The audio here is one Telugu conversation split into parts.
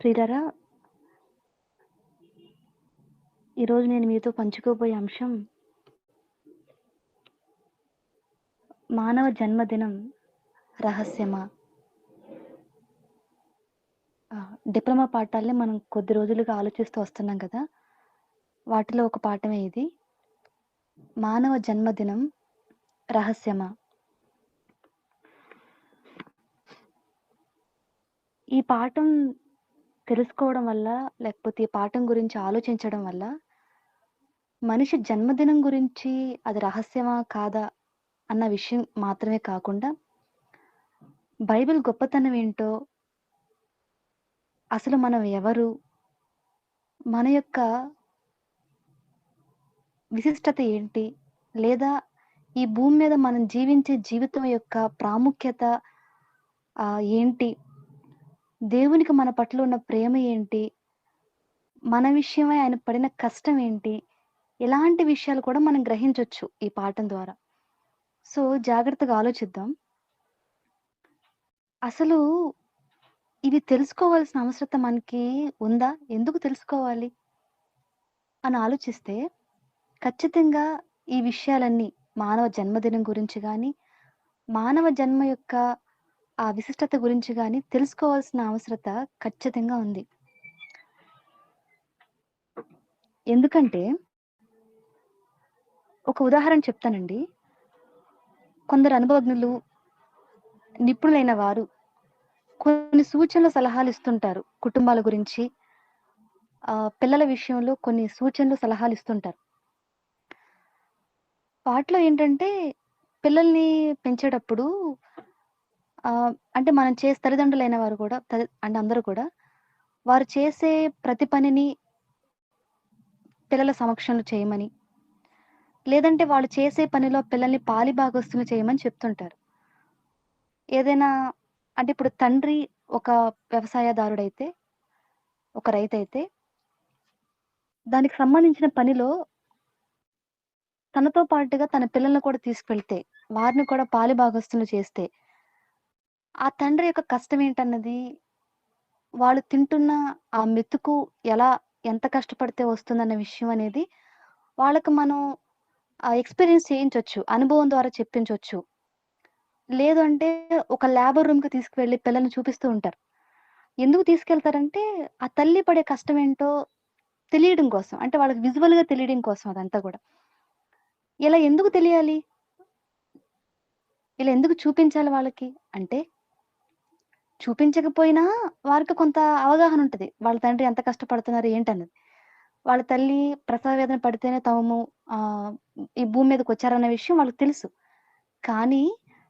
ప్రియులారా, ఈరోజు నేను మీతో పంచుకోబోయే అంశం మానవ జన్మదినం రహస్యమా? డిప్లొమా పాఠాల్ని మనం కొద్ది రోజులుగా ఆలోచిస్తూ వస్తున్నాం కదా! వాటిలో ఒక పాఠమే ఇది. మానవ జన్మదినం రహస్యమా? ఈ పాఠం తెలుసుకోవడం వల్ల, లేకపోతే ఈ పాఠం గురించి ఆలోచించడం వల్ల, మనిషి జన్మదినం గురించి అది రహస్యమా? కాదా? అన్న విషయం మాత్రమే కాకుండా, బైబిల్ గొప్పతనం ఏంటో, అసలు మనం ఎవరు? మన యొక్క విశిష్టత ఏంటి? లేదా ఈ భూమి మీద మనం జీవించే జీవితం యొక్క ప్రాముఖ్యత ఏంటి? దేవునికి మన పట్ల ఉన్న ప్రేమ ఏంటి? మన విషయమై ఆయన పడిన కష్టం ఏంటి? ఇలాంటి విషయాలు కూడా మనం గ్రహించొచ్చు ఈ పాఠం ద్వారా. సో, జాగ్రత్తగా ఆలోచిద్దాం. అసలు ఇవి తెలుసుకోవాల్సిన అవసరత మనకి ఉందా? ఎందుకు తెలుసుకోవాలి? అని ఆలోచిస్తే ఖచ్చితంగా ఈ విషయాలన్నీ మానవ జన్మదినం గురించి గాని, మానవ జన్మ యొక్క ఆ విశిష్టత గురించి గాని తెలుసుకోవాల్సిన అవసరత ఖచ్చితంగా ఉంది. ఎందుకంటే, ఒక ఉదాహరణ చెప్తానండి. కొందరు అనుభవజ్ఞులు, నిపుణులైన వారు కొన్ని సూచనలు, సలహాలు ఇస్తుంటారు. కుటుంబాల గురించి, పిల్లల విషయంలో కొన్ని సూచనలు, సలహాలు ఇస్తుంటారు. వాటిలో ఏంటంటే, పిల్లల్ని పెంచేటప్పుడు అంటే మనం తల్లిదండ్రులైన వారు కూడా అంటే అందరూ కూడా వారు చేసే ప్రతి పనిని పిల్లల సమక్షంలో చేయమని, లేదంటే వాళ్ళు చేసే పనిలో పిల్లల్ని పాలిభాగస్తులు చేయమని చెప్తుంటారు. ఏదైనా అంటే ఇప్పుడు తండ్రి ఒక వ్యవసాయదారుడైతే, ఒక రైతైతే, దానికి సంబంధించిన పనిలో తనతో పాటుగా తన పిల్లల్ని కూడా తీసుకెళ్తే, వారిని కూడా పాలిభాగస్తులు చేస్తే, ఆ తండ్రి యొక్క కష్టం ఏంటన్నది, వాళ్ళు తింటున్న ఆ మెతుకు ఎలా ఎంత కష్టపడితే వస్తుందన్న విషయం అనేది వాళ్ళకి మనం ఎక్స్‌పీరియన్స్ చేయించొచ్చు. అనుభవం ద్వారా చెప్పించొచ్చు. లేదు అంటే ఒక లేబర్ రూమ్‌కి తీసుకువెళ్ళి పిల్లల్ని చూపిస్తూ ఉంటారు. ఎందుకు తీసుకెళ్తారంటే, ఆ తల్లి పడే కష్టమేంటో తెలియడం కోసం. అంటే వాళ్ళకి విజువల్‌గా తెలియడం కోసం అదంతా గూడా. ఇలా ఎందుకు తెలియాలి? ఇలా ఎందుకు చూపించాలి వాళ్ళకి? అంటే చూపించకపోయినా వారికి కొంత అవగాహన ఉంటది. వాళ్ళ తండ్రి ఎంత కష్టపడుతున్నారు ఏంటన్నది. వాళ్ళ తల్లి ప్రసవ వేదన పడితేనే తాము ఆహ్, ఈ భూమి మీదకొచ్చారన్న విషయం వాళ్ళకి తెలుసు. కానీ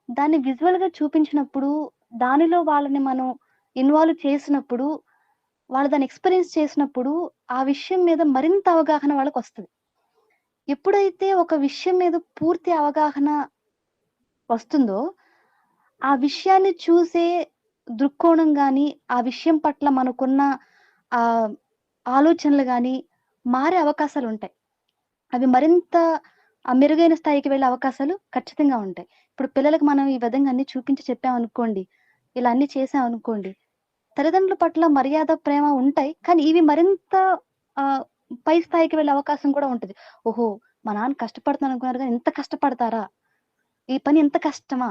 దాన్ని విజువల్‌గా చూపించినప్పుడు, దానిలో వాళ్ళని మనం ఇన్వాల్వ్ చేసినప్పుడు, వాళ్ళు దాన్ని ఎక్స్‌పీరియన్స్ చేసినప్పుడు, ఆ విషయం మీద మరింత అవగాహన వాళ్ళకొస్తది. ఎప్పుడైతే ఒక విషయం మీద పూర్తి అవగాహన వస్తుందో, ఆ విషయాన్ని చూసే దృక్కోణం గాని, ఆ విషయం పట్ల మనకున్న ఆహ్, ఆలోచనలు గాని మారే అవకాశాలుంటాయి. అవి మరింత మెరుగైన స్థాయికి వెళ్ళే అవకాశాలు ఖచ్చితంగా ఉంటాయి. ఇప్పుడు పిల్లలకి మనం ఈ విధంగా అన్నీ చూపించి చెప్పామనుకోండి, ఇలా అన్నీ చేశామనుకోండి, తల్లిదండ్రుల పట్ల మర్యాద, ప్రేమ ఉంటాయి. కానీ ఇవి మరింత ఆహ్, పై స్థాయికి వెళ్ళే అవకాశం కూడా ఉంటది. ఓహో! మా నాన్న కష్టపడుతున్నారనుకున్నారు గానీ ఇంత కష్టపడతారా? ఈ పని ఇంత కష్టమా?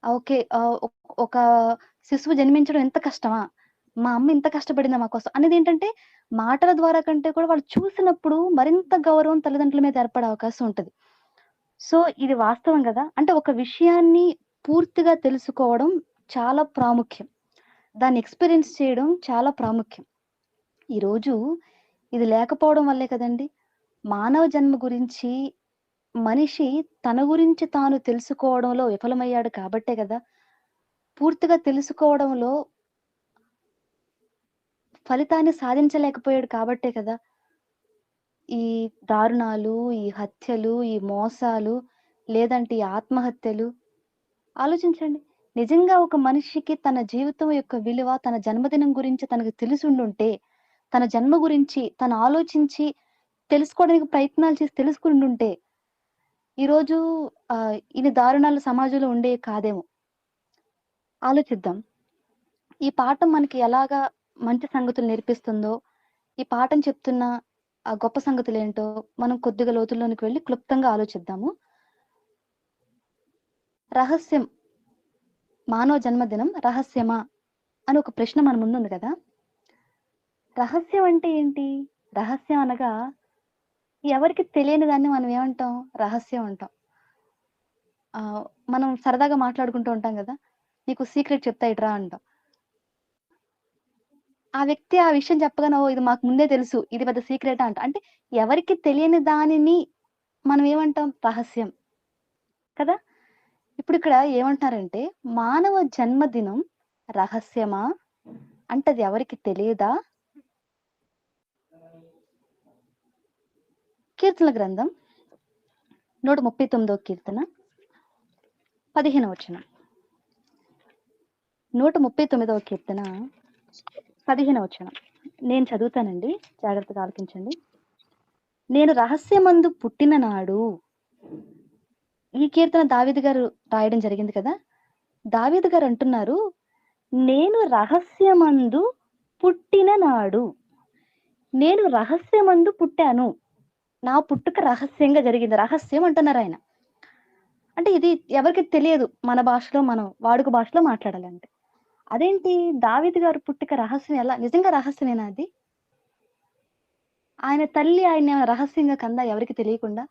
ఓకే. ఒక శిశువు జన్మించడం ఇంత కష్టమా? మా అమ్మ ఇంత కష్టపడిందా మా కోసం అనేదేంటంటే, మాటల ద్వారా కంటే కూడా వాళ్ళు చూసినప్పుడు మరింత గౌరవం తల్లిదండ్రుల మీద ఏర్పడే అవకాశం ఉంటది. సో, ఇది వాస్తవం గదా! అంటే ఒక విషయాన్ని పూర్తిగా తెలుసుకోవడం చాలా ప్రాముఖ్యం. దాన్ని ఎక్స్‌పీరియన్స్ చేయడం చాలా ప్రాముఖ్యం. ఈరోజు ఇది లేకపోవడం వల్లే కదండీ! మానవ జన్మ గురించి మనిషి తన గురించి తాను తెలుసుకోవడంలో విఫలమయ్యాడు కాబట్టే గదా! పూర్తిగా తెలుసుకోవడంలో ఫలితాన్ని సాధించలేకపోయాడు కాబట్టే కదా! ఈ దారుణాలు, ఈ హత్యలు, ఈ మోసాలు, లేదంటే ఈ ఆత్మహత్యలు ఆలోచించండి. నిజంగా ఒక మనిషికి తన జీవితం యొక్క విలువ, తన జన్మదినం గురించి తనకు తెలిసుండుంటే, తన జన్మ గురించి తను ఆలోచించి తెలుసుకోవడానికి ప్రయత్నాలు చేసి తెలుసుకుండుంటే, ఈరోజు ఇన్ని దారుణాలు సమాజంలో ఉండేవి కాదేమో. ఆలోచిద్దాం. ఈ పాఠం మనకి ఎలాగా మంచి సంగతులు నేర్పిస్తుందో, ఈ పాఠం చెప్తున్న ఆ గొప్ప సంగతులేంటో మనం కొద్దిగా లోతుల్లోనికి వెళ్లి క్లుప్తంగా ఆలోచిద్దాము. రహస్యం, మానవ జన్మదినం రహస్యమా? అని ఒక ప్రశ్న మన ముందుంది కదా! రహస్యం అంటే ఏంటి? రహస్యం అనగా ఎవరికీ తెలియని దాన్ని మనం ఏమంటాం? రహస్యం అంటాం. ఆహ్, మనం సరదాగా మాట్లాడుకుంటూ ఉంటాం గదా! "నీకు సీక్రెట్ చెప్తా ఇటు రా" అంటాం. ఆ వ్యక్తి ఆ విషయం చెప్పగానే, "ఓహ్! ఇది మాకు ముందే తెలుసు. ఇది పెద్ద సీక్రెటా" అంటాం. అంటే ఎవరికీ తెలియని దానిని మనం ఏమంటాం? రహస్యం కదా! ఇప్పుడిక్కడ ఏమంటున్నారంటే, మానవ జన్మదినం రహస్యమా? అంటే అది ఎవరికీ తెలీదా? కీర్తనల గ్రంథం 139 కీర్తన 15 వచనం. 139 కీర్తన 15 వచనం. నేను చదువుతానండి. జాగ్రత్తగా ఆలకించండి. నేను రహస్యమందు పుట్టిన నాడు, ఈ కీర్తన దావీదు గారు రాయడం జరిగింది కదా! దావీదు గారు అంటున్నారు, నేను రహస్యమందు పుట్టిన నాడు, నేను రహస్యమందు పుట్టాను. నా పుట్టుక రహస్యంగా జరిగింది. రహస్యం అంటున్నారాయన. అంటే ఇది ఎవరికీ తెలియదు. మన భాషలో మనం వాడుక భాషలో మాట్లాడాలంటే. అదేంటి దావీదు గారి పుట్టుక రహస్యం ఎలా నిజంగా రహస్యమేనా అది? ఆయన తల్లి ఆయన్నేమైనా రహస్యంగా కందా ఎవరికీ తెలియకుండా?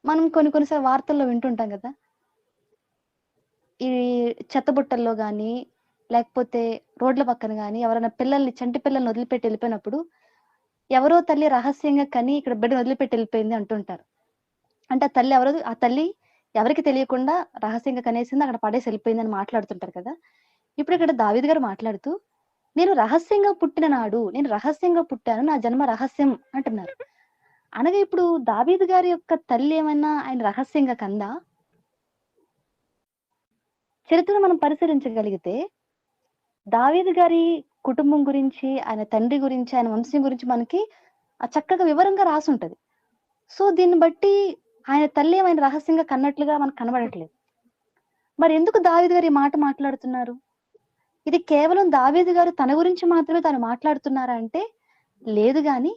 మనం కొన్ని కొన్ని సార్లు వార్తల్లో వింటుంటాం గదా! ఈ చెత్తబుట్టల్లో గానీ, లేకపోతే రోడ్ల పక్కన గానీ, ఎవరైనా చంటి పిల్లల్ని వదిలిపెట్టి ఎళ్ళిపోయినప్పుడు, ఎవరో తల్లి రహస్యంగా కని ఇక్కడ బిడ్డని వదిలిపెట్టి ఎళ్ళిపోయింది అంటుంటారు. అంటే ఆ తల్లి ఎవరికీ తెలియకుండా రహస్యంగా కనేసింది, అక్కడ పడేసి ఎళ్ళిపోయిందని మాట్లాడుతుంటారు కదా! ఇప్పుడిక్కడ దావీదు గారు మాట్లాడుతూ, నేను రహస్యంగా పుట్టాను. నా జన్మ రహస్యం అంటున్నారు. అనగా ఇప్పుడు దావీదు గారి యొక్క తల్లి ఏమన్నా ఆయన రహస్యంగా కందా? చరిత్రను మనం పరిశీలించగలిగితే, దావీదు గారి కుటుంబం గురించి, ఆయన తండ్రి గురించి, ఆయన వంశం గురించి మనకి చక్కగా వివరంగా రాసుంటది. సో, దీన్ని బట్టి ఆయన తల్లి ఏమైనా రహస్యంగా కన్నట్లుగా మనకు కనబడట్లేదు. మరెందుకు దావీదు గారు ఈ మాట మాట్లాడుతున్నారు? ఇది కేవలం దావీదు గారు తన గురించి మాత్రమే తాను మాట్లాడుతున్నారా అంటే, లేదు గాని,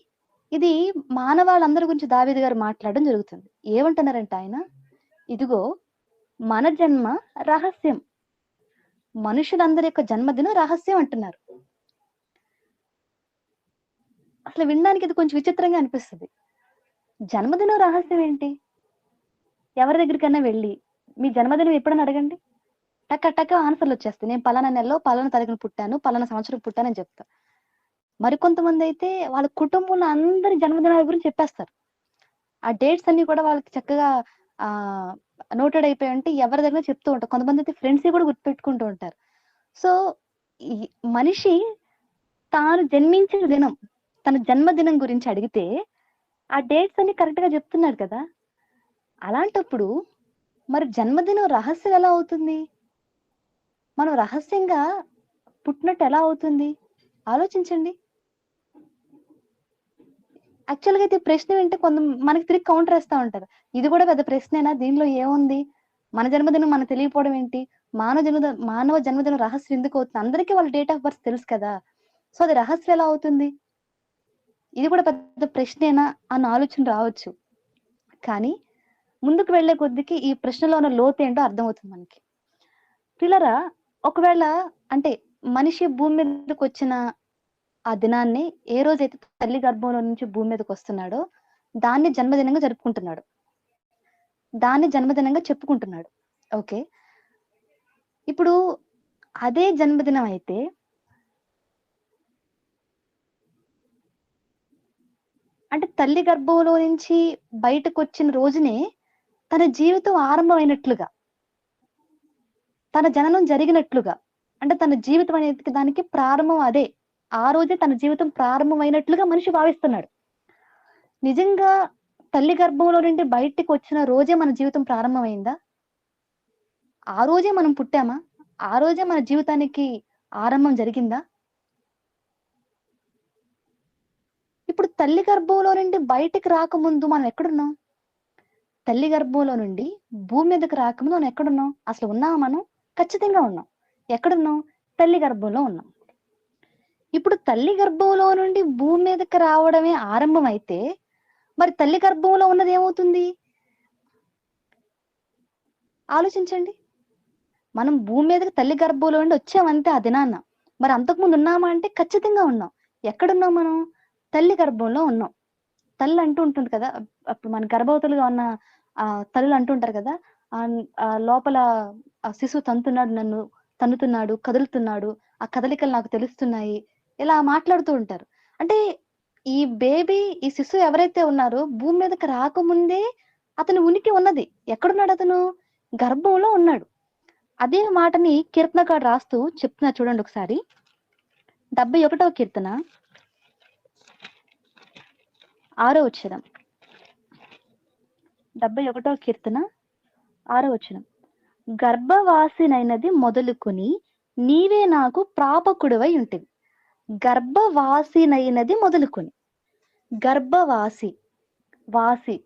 ఇది మానవాళందరి గురించి దావీదు గారు మాట్లాడడం జరుగుతుంది. ఏమంటున్నారంటే ఆయన, ఇదిగో మన జన్మ రహస్యం. మనుషులందరి యొక్క జన్మదినం రహస్యం అంటున్నారు. అసలు వినడానికి ఇది కొంచెం విచిత్రంగా అనిపిస్తది. జన్మదినం రహస్యం ఏంటి? ఎవరి దగ్గరికన్నా వెళ్లి, మీ జన్మదినం ఎప్పుడని అడగండి. టక టక ఆన్సర్‌లొచ్చేస్తాయి. నేను పలానా నెలలో, పలానా తారీఖున పుట్టాను, పలానా సంవత్సరం పుట్టానని చెప్తా. మరికొంతమందయితే వాళ్ళ కుటుంబంలో అందరి జన్మదినాల గురించి చెప్పేస్తారు. ఆ డేట్స్ అన్నీ కూడా వాళ్ళకి చక్కగా ఆహ్, నోటెడ్ అయిపోయి ఉంటే ఎవరి దగ్గర చెప్తూ ఉంటారు. కొంతమందయితే ఫ్రెండ్స్‌వి కూడా గుర్తుపెట్టుకుంటూ ఉంటారు. సో, ఈ మనిషి తాను జన్మించిన దినం, తన జన్మదినం గురించి అడిగితే, ఆ డేట్స్ అన్నీ కరెక్ట్‌గా చెప్తున్నాడు కదా! అలాంటప్పుడు మరి జన్మదినం రహస్యం ఎలా అవుతుంది? మనం రహస్యంగా పుట్టినట్టు ఎలా అవుతుంది? ఆలోచించండి. యాక్చువల్‌గా అయితే ఈ ప్రశ్న వింటే మనకి తిరిగి కౌంటరేస్తా ఉంటారు. ఇది కూడా పెద్ద ప్రశ్నేనా? దీనిలో ఏముంది? మన జన్మదినం మనకు తెలియకపోవడం ఏంటి? మానవ జన్మదినం రహస్యం ఎందుకవుతుంది? అందరికీ వాళ్ళ డేట్ ఆఫ్ బర్త్ తెలుసు కదా! సో, అది రహస్యం ఎలా అవుతుంది? ఇది కూడా పెద్ద ప్రశ్నేనా? అన్న ఆలోచన రావచ్చు. కానీ ముందుకు వెళ్ళే కొద్దికి ఈ ప్రశ్నలో ఉన్న లోతేంటో అర్థమవుతుంది మనకి. ప్రియులారా, ఒకవేళ అంటే మనిషి భూమి మీదకొచ్చిన ఆ దినాన్ని ఏ రోజైతే తల్లి గర్భంలో నుంచి భూమి మీదకొస్తున్నాడో, దాన్ని జన్మదినంగా జరుపుకుంటున్నాడు. దాన్ని జన్మదినంగా చెప్పుకుంటున్నాడు. ఓకే. ఇప్పుడు అదే జన్మదినం అయితే, అంటే తల్లి గర్భంలో నుంచి బయటకొచ్చిన రోజునే తన జీవితం ఆరంభమైనట్లుగా, తన జననం జరిగినట్లుగా, అంటే తన జీవితం అనేది దానికి ప్రారంభం అదే. ఆ రోజే తన జీవితం ప్రారంభమైనట్లుగా మనిషి భావిస్తున్నాడు. నిజంగా తల్లి గర్భంలో నుండి బయటికొచ్చిన రోజే మన జీవితం ప్రారంభమైందా? ఆ రోజే మనం పుట్టామా? ఆ రోజే మన జీవితానికి ఆరంభం జరిగిందా? ఇప్పుడు తల్లి గర్భంలో నుండి బయటికి రాకముందు మనం ఎక్కడున్నాం? తల్లి గర్భంలో నుండి భూమి మీదకి రాకముందు మనం ఎక్కడున్నాం? అసలు ఉన్నామా మనం? ఖచ్చితంగా ఉన్నాం. ఎక్కడున్నాం? తల్లి గర్భంలో ఉన్నాం. ఇప్పుడు తల్లి గర్భంలో నుండి భూమి మీదకి రావడమే ఆరంభమైతే, మరి తల్లి గర్భంలో ఉన్నది ఏమవుతుంది? ఆలోచించండి. మనం భూమి మీదకి తల్లి గర్భంలో నుండి వచ్చామంతే ఆ దినాన. మరి అంతకుముందు ఉన్నామా అంటే ఖచ్చితంగా ఉన్నాం. ఎక్కడున్నాం మనం? తల్లి గర్భంలో ఉన్నాం. తల్లి అంటూ ఉంటుంది కదా! అప్పుడు మన గర్భవతులుగా ఉన్న తల్లులు అంటుంటారు కదా! లోపల శిశువు తన్నుతున్నాడు, కదులుతున్నాడు. ఆ కదలికలు నాకు తెలుస్తున్నాయి. ఇలా మాట్లాడుతూ ఉంటారు. అంటే ఈ బేబీ, ఈ శిశువు ఎవరైతే ఉన్నారో భూమి మీదకి రాకముందే అతని ఉనికి ఉన్నది. ఎక్కడున్నాడతను? గర్భంలో ఉన్నాడు. అదే మాటని కీర్తనకారుడు రాస్తూ చెప్తున్నారు చూడండి ఒకసారి. 71వ కీర్తన 6వ వచనం. 71వ కీర్తన 6వ వచనం. గర్భవాసినైనది మొదలుకొని నీవే నాకు ప్రాపకుడివై ఉంటివి. గర్భవాసినైనది మొదలుకొని. గర్భవాసి, వాసి.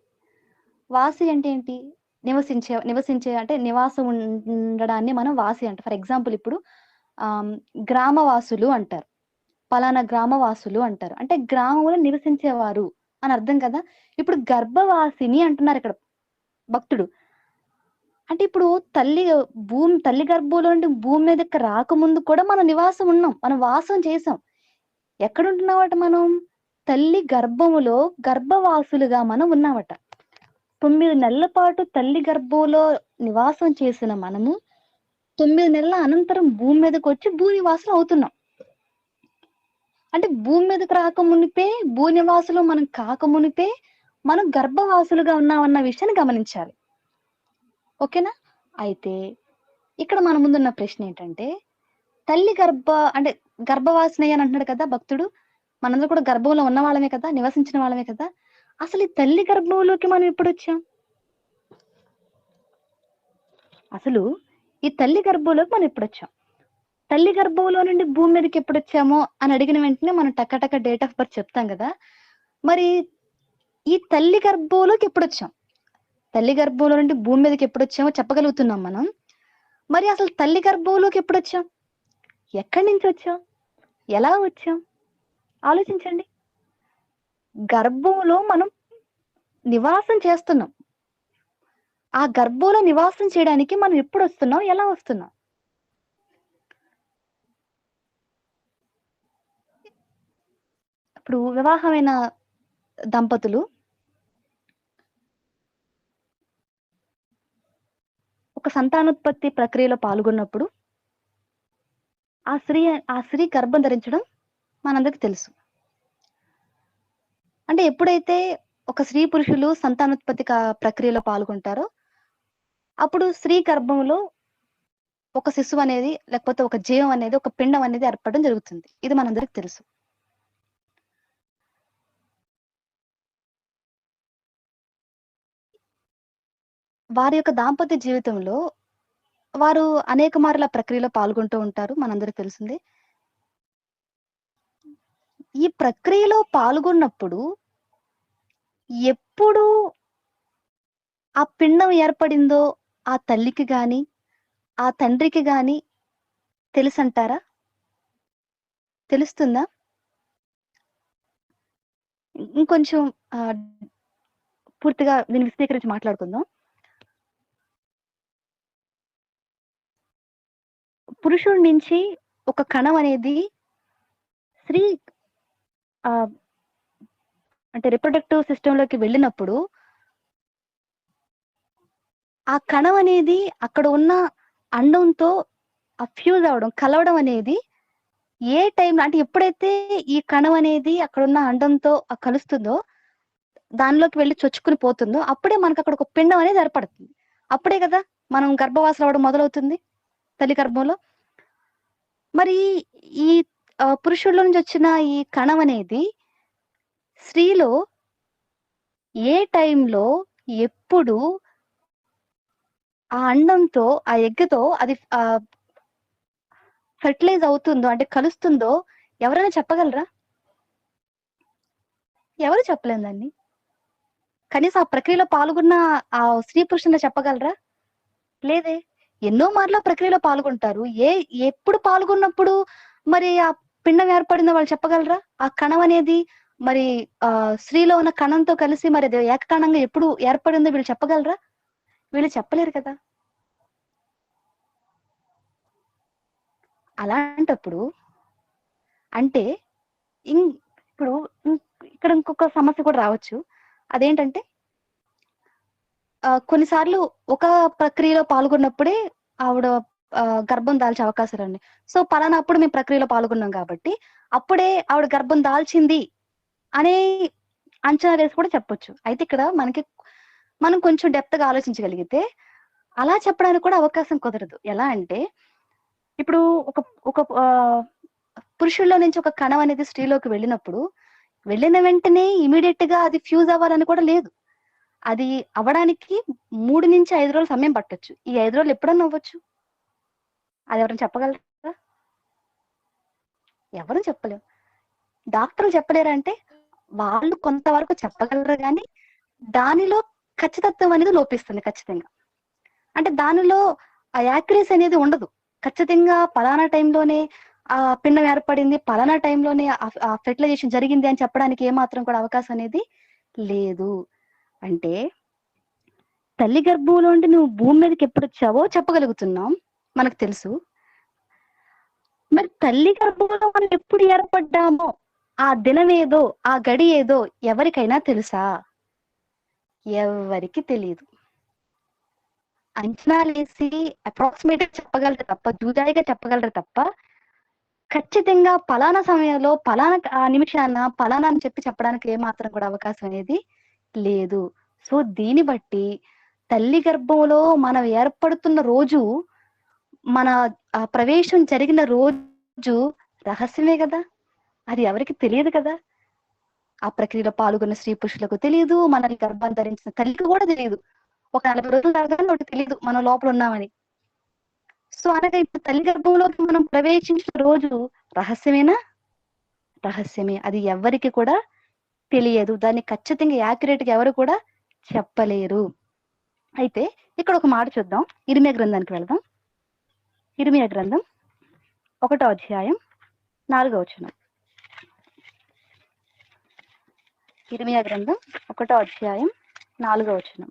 వాసి అంటే ఏంటి? నివసించే అంటే నివాసం ఉండడాన్ని మనం వాసి అంటాం. ఫర్ ఎగ్జాంపుల్ ఇప్పుడు గ్రామవాసులు అంటారు. పలానా గ్రామవాసులు అంటారు. అంటే గ్రామంలో నివసించేవారు అని అర్థం కదా! ఇప్పుడు గర్భవాసిని అంటున్నారు ఇక్కడ భక్తుడు. అంటే ఇప్పుడు తల్లి గర్భంలో నుండి భూమి మీదకి రాకముందు కూడా మనం నివాసం ఉన్నాం. మనం వాసం చేసాం. ఎక్కడుంటున్నామట మనం? తల్లి గర్భములో గర్భవాసులుగా మనం ఉన్నామట. 9 నెలల పాటు తల్లి గర్భంలో నివాసం చేసిన మనము 9 నెలల అనంతరం భూమి మీదకొచ్చి భూనివాసులం అవుతున్నాం. అంటే భూమి మీదకి రాకమునిపే, భూనివాసులం మనం కాకమునిపే మనం గర్భవాసులుగా ఉన్నామన్న విషయాన్ని గమనించాలి. ఓకేనా? అయితే ఇక్కడ మన ముందున్న ప్రశ్న ఏంటంటే, తల్లి అంటే గర్భవాసినయ్య అని అంటున్నాడు కదా భక్తుడు. మనందరం కూడా గర్భంలో ఉన్న వాళ్ళమే కదా! నివసించిన వాళ్ళమే కదా! అసలు ఈ తల్లి గర్భంలోకి మనం ఎప్పుడొచ్చాం? అసలు ఈ తల్లి గర్భంలోకి మనం ఎప్పుడొచ్చాం? తల్లి గర్భంలో నుండి భూమి మీదకి ఎప్పుడొచ్చామో అని అడిగిన వెంటనే మనం టక డేట్ ఆఫ్ బర్త్ చెప్తాం కదా! మరి ఈ తల్లి గర్భంలోకి ఎప్పుడొచ్చాం? తల్లి గర్భంలో నుండి భూమి మీదకి ఎప్పుడొచ్చామో చెప్పగలుగుతున్నాం మనం. మరి అసలు తల్లి గర్భంలోకి ఎప్పుడొచ్చాం? ఎక్కడి నుంచి వచ్చాం? ఎలా వచ్చాం? ఆలోచించండి. గర్భంలో మనం నివాసం చేస్తున్నాం. ఆ గర్భంలో నివాసం చేయడానికి మనం ఎప్పుడొస్తున్నాం? ఎలా వస్తున్నాం? ఇప్పుడు వివాహమైన దంపతులు ఒక సంతానోత్పత్తి ప్రక్రియలో పాల్గొన్నప్పుడు ఆ స్త్రీ గర్భం ధరించడం మనందరికి తెలుసు. అంటే ఎప్పుడైతే ఒక స్త్రీ పురుషులు సంతానోత్పత్తి ప్రక్రియలో పాల్గొంటారో అప్పుడు స్త్రీ గర్భంలో ఒక శిశువు అనేది, లేకపోతే ఒక జీవం అనేది, ఒక పిండం అనేది ఏర్పడడం జరుగుతుంది. ఇది మనందరికి తెలుసు. వారి యొక్క దాంపత్య జీవితంలో వారు అనేక మార్ల ప్రక్రియలో పాల్గొంటూ ఉంటారు. మనందరికి తెలిసిందే. ఈ ప్రక్రియలో పాల్గొన్నప్పుడు ఎప్పుడు ఆ పిండం ఏర్పడిందో ఆ తల్లికి గాని, ఆ తండ్రికి గాని తెలుసంటారా? తెలుస్తుందా? ఇంకొంచెం పూర్తిగా దీన్ని విశదీకరించి మాట్లాడుకుందాం. పురుషుడి నుంచి ఒక కణం అనేది స్త్రీ అంటే రిప్రొడక్టివ్ సిస్టమ్‌లోకి వెళ్ళినప్పుడు ఆ కణం అనేది అక్కడ ఉన్న అండంతో ఫ్యూజ్ అవ్వడం, కలవడం అనేది ఏ టైంలో అంటే ఎప్పుడైతే ఈ కణం అనేది అక్కడున్న అండంతో కలుస్తుందో, దానిలోకి వెళ్లి చొచ్చుకుని పోతుందో, అప్పుడే మనకక్కడ ఒక పిండం అనేది ఏర్పడుతుంది. అప్పుడే కదా మనం గర్భవాసులు అవ్వడం మొదలవుతుంది తల్లి గర్భంలో. మరి ఈ పురుషుల్లో నుంచి వచ్చిన ఈ కణం అనేది స్త్రీలో ఏ టైంలో, ఎప్పుడు ఆ అండంతో, ఆ ఎగ్‌తో అది ఫెర్టిలైజ్ అవుతుందో, అంటే కలుస్తుందో ఎవరైనా చెప్పగలరా? ఎవరు చెప్పలేం దాన్ని. కనీసం ఆ ప్రక్రియలో పాల్గొన్న ఆ స్త్రీ పురుషులు చెప్పగలరా? లేదే. ఎన్నో మార్లు ఆ ప్రక్రియలో పాల్గొంటారు. ఎప్పుడు పాల్గొన్నప్పుడు మరి ఆ పిండం ఏర్పడిందో వాళ్ళు చెప్పగలరా? ఆ కణం అనేది మరి స్త్రీలో ఉన్న కణంతో కలిసి మరి అది ఏకకణంగా ఎప్పుడు ఏర్పడిందో వీళ్ళు చెప్పగలరా? వీళ్ళు చెప్పలేరు కదా! అలాంటప్పుడు అంటే ఇం ఇప్పుడు ఇం ఇక్కడ ఇంకొక సమస్య కూడా రావచ్చు. అదేంటంటే కొన్నిసార్లు ఒక ప్రక్రియలో పాల్గొన్నప్పుడే ఆవిడ గర్భం దాల్చే అవకాశాలున్నాయి. సో, పలానా అప్పుడు మేము ప్రక్రియలో పాల్గొన్నాం కాబట్టి, అప్పుడే ఆవిడ గర్భం దాల్చింది అనే అంచనా వేసి కూడా చెప్పొచ్చు. అయితే ఇక్కడ మనం కొంచెం డెప్త్‌గా ఆలోచించగలిగితే, అలా చెప్పడానికి కూడా అవకాశం కుదరదు. ఎలా అంటే, ఇప్పుడు ఒక ఒక పురుషుల్లో నుంచి ఒక కణం అనేది స్త్రీలోకి వెళ్ళినప్పుడు, వెళ్ళిన వెంటనే ఇమ్మీడియేట్‌గా అది ఫ్యూజ్ అవ్వాలని కూడా లేదు. అది అవ్వడానికి 3-5 రోజులు సమయం పట్టొచ్చు. ఈ 5 రోజులు ఎప్పుడన్నా అవ్వచ్చు. అదెవరైనా చెప్పగలరా? ఎవరు చెప్పలేం. డాక్టర్లు చెప్పలేరంటే, వాళ్ళు కొంతవరకు చెప్పగలరు గానీ, దానిలో ఖచ్చితత్వం అనేది లోపిస్తుంది ఖచ్చితంగా. అంటే దానిలో ఆ యాక్యురసీ అనేది ఉండదు. ఖచ్చితంగా పలానా టైంలోనే పిండం ఏర్పడింది, పలానా టైంలోనే ఫెర్టిలైజేషన్ జరిగింది అని చెప్పడానికి ఏమాత్రం కూడా అవకాశం అనేది లేదు. అంటే తల్లి గర్భంలో నుండి నువ్వు భూమి మీదకి ఎప్పుడొచ్చావో చెప్పగలుగుతున్నాం. మనకు తెలుసు. మరి తల్లి గర్భంలో మనం ఎప్పుడు ఏర్పడ్డామో, ఆ దినమేదో, ఆ గడి ఏదో ఎవరికైనా తెలుసా? ఎవ్వరికీ తెలీదు. అంచనాలేసి అప్రాక్సిమేట్‌గా చెప్పగలరు తప్ప, దూదాయిగా చెప్పగలరు తప్ప, ఖచ్చితంగా పలానా సమయంలో, పలానా నిమిషాన, పలానా అని చెప్పడానికి ఏమాత్రం కూడా అవకాశం అనేది లేదు. సో, దీన్ని బట్టి తల్లి గర్భంలో మనం ఏర్పడుతున్న రోజు, మన ప్రవేశం జరిగిన రోజు రహస్యమే గదా! అది ఎవరికీ తెలియదు కదా! ఆ ప్రక్రియలో పాల్గొన్న స్త్రీ పురుషులకు తెలీదు. మనల్ని గర్భాన్ని ధరించిన తల్లికి గూడా తెలీదు. ఒక 40 రోజులు దాకానే వాడికి తెలీదు మనం లోపల ఉన్నామని. సో, అనగా ఇప్పుడు తల్లి గర్భంలోకి మనం ప్రవేశించిన రోజు రహస్యమేనా? రహస్యమే. అది ఎవ్వరికీ కూడా తెలియదు. దాన్ని ఖచ్చితంగా యాక్యురేట్‌గా ఎవరు కూడా చెప్పలేరు. అయితే ఇక్కడ ఒక మాట చూద్దాం. ఇర్మియా గ్రంథానికి వెళదాం. ఇర్మియా గ్రంథం 1 అధ్యాయం 4 వచనం. ఇర్మియా గ్రంథం 1 అధ్యాయం 4 వచనం.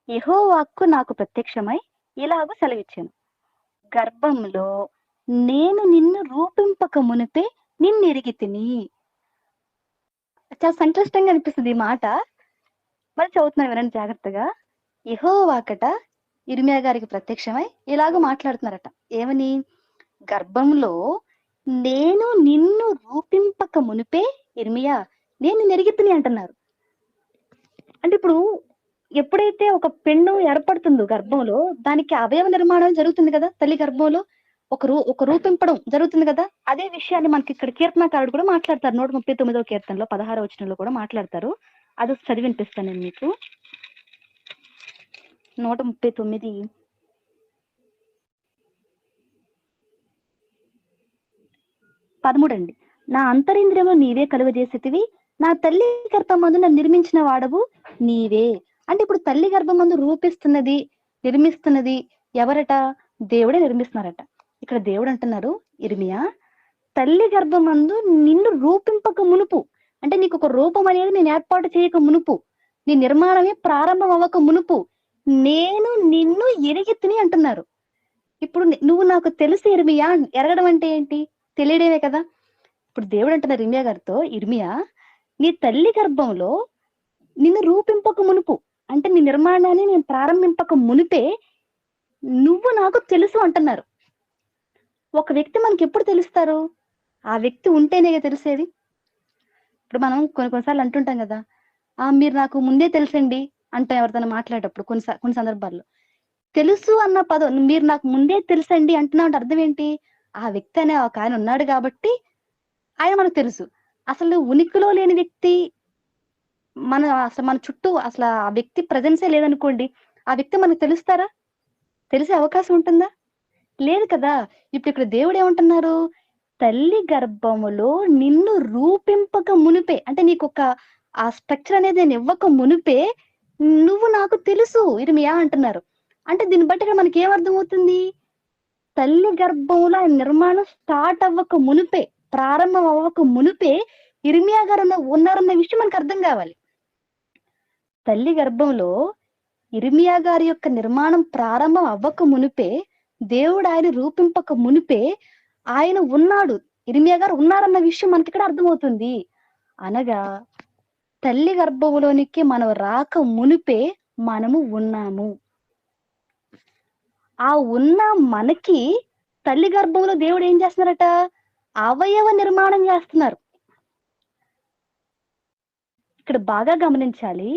యెహోవా వాక్కు నాకు ప్రత్యక్షమై ఇలాగ సెలవిచ్చెను. గర్భంలో నేను నిన్ను రూపింపక మునుపే నిన్నెరిగితిని. చాలా సంక్లిష్టంగా అనిపిస్తుంది ఈ మాట. మరి చదువుతున్నాను వినండి జాగ్రత్తగా. యెహోవా వాకట ఇర్మియా గారికి ప్రత్యక్షమై ఇలాగ మాట్లాడుతున్నారట. ఏమని? గర్భంలో నేను నిన్ను రూపింపక మునుపే ఇర్మియా నేను నిన్నెరిగితిని అంటున్నారు. అంటే ఇప్పుడు ఎప్పుడైతే ఒక పిండం ఏర్పడుతుందో గర్భంలో, దానికి అవయవ నిర్మాణం జరుగుతుంది కదా తల్లి గర్భంలో. ఒక రూపింపడం జరుగుతుంది కదా! అదే విషయాన్ని మనకి ఇక్కడ కీర్తనకారుడు కూడా మాట్లాడతారు. 139వ కీర్తనలో 16వ వచనంలో కూడా మాట్లాడతారు. అది చదివి వినిపిస్తాను నేను మీకు. 139 13 అండి. నా అంతరింద్రియము నీవే కలుగజేసితివి, నా తల్లి గర్భమందు నన్ను నిర్మించిన వాడవు నీవే. అంటే ఇప్పుడు తల్లి గర్భమందు రూపిస్తున్నది, నిర్మిస్తున్నది ఎవరట? దేవుడే నిర్మిస్తున్నారట. ఇక్కడ దేవుడు అంటున్నారు, ఇర్మియా తల్లి గర్భమందు నిన్ను రూపింపక మునుపు, అంటే నీకు ఒక రూపం అనేది నేను ఏర్పాటు చేయక మునుపు, నీ నిర్మాణమే ప్రారంభం అవ్వక మునుపు నేను నిన్ను ఎరిగితిని అంటున్నారు. ఇప్పుడు నువ్వు నాకు తెలుసు ఇర్మియా. ఎరగడం అంటే ఏంటి? తెలియడమే కదా! ఇప్పుడు దేవుడు అంటున్నారు ఇర్మియా గారితో, ఇర్మియా నీ తల్లి గర్భంలో నిన్ను రూపింపక మునుపు, అంటే నీ నిర్మాణాన్ని నేను ప్రారంభింపక మునిపే నువ్వు నాకు తెలుసు అంటున్నారు. ఒక వ్యక్తి మనకి ఎప్పుడు తెలుస్తారు? ఆ వ్యక్తి ఉంటేనే తెలిసేది. ఇప్పుడు మనం కొన్నిసార్లు అంటుంటాం కదా, మీరు నాకు ముందే తెలుసండి అంటాం ఎవరితోనైనా మాట్లాడేటప్పుడు కొన్ని సందర్భాల్లో. తెలుసు అన్న పదం, మీరు నాకు ముందే తెలుసండి అంటున్నావు అంటే అర్థం ఏంటి? ఆ వ్యక్తి అనే ఒక ఆయన ఉన్నాడు కాబట్టి ఆయన మనకు తెలుసు. అసలు ఉనికిలో లేని వ్యక్తి మన చుట్టూ అసలు ఆ వ్యక్తి ప్రెజెన్సే లేదనుకోండి, ఆ వ్యక్తి మనకు తెలుస్తారా? తెలిసే అవకాశం ఉంటుందా? లేదు కదా! ఇప్పుడు ఇక్కడ దేవుడు ఏమంటున్నారు? తల్లి గర్భములో నిన్ను రూపింపక మునుపే, అంటే నీకొక ఆ స్ట్రక్చర్ అనేది నేను ఇవ్వక మునుపే నువ్వు నాకు తెలుసు ఇర్మియా అంటున్నారు. అంటే దీన్ని బట్టి ఇక్కడ మనకి ఏమర్థమవుతుంది? తల్లి గర్భంలో ఆయన నిర్మాణం స్టార్ట్ అవ్వక మునుపే, ప్రారంభం అవ్వక మునుపే ఇర్మియా గారు ఉన్నారన్న విషయం మనకు అర్థం కావాలి. తల్లి గర్భంలో ఇర్మియా గారి యొక్క నిర్మాణం ప్రారంభం అవ్వక మునుపే, దేవుడు ఆయన రూపింపక మునుపే ఆయన ఉన్నాడు, ఇర్మియా గారు ఉన్నారన్న విషయం మనకి ఇక్కడ అర్థమవుతుంది. అనగా తల్లి గర్భంలోనికి మనం రాక మునిపే మనము ఉన్నాము. ఆ ఉన్న మనకి తల్లి గర్భంలో దేవుడు ఏం చేస్తున్నారట? అవయవ నిర్మాణం చేస్తున్నారు. ఇక్కడ బాగా గమనించాలి,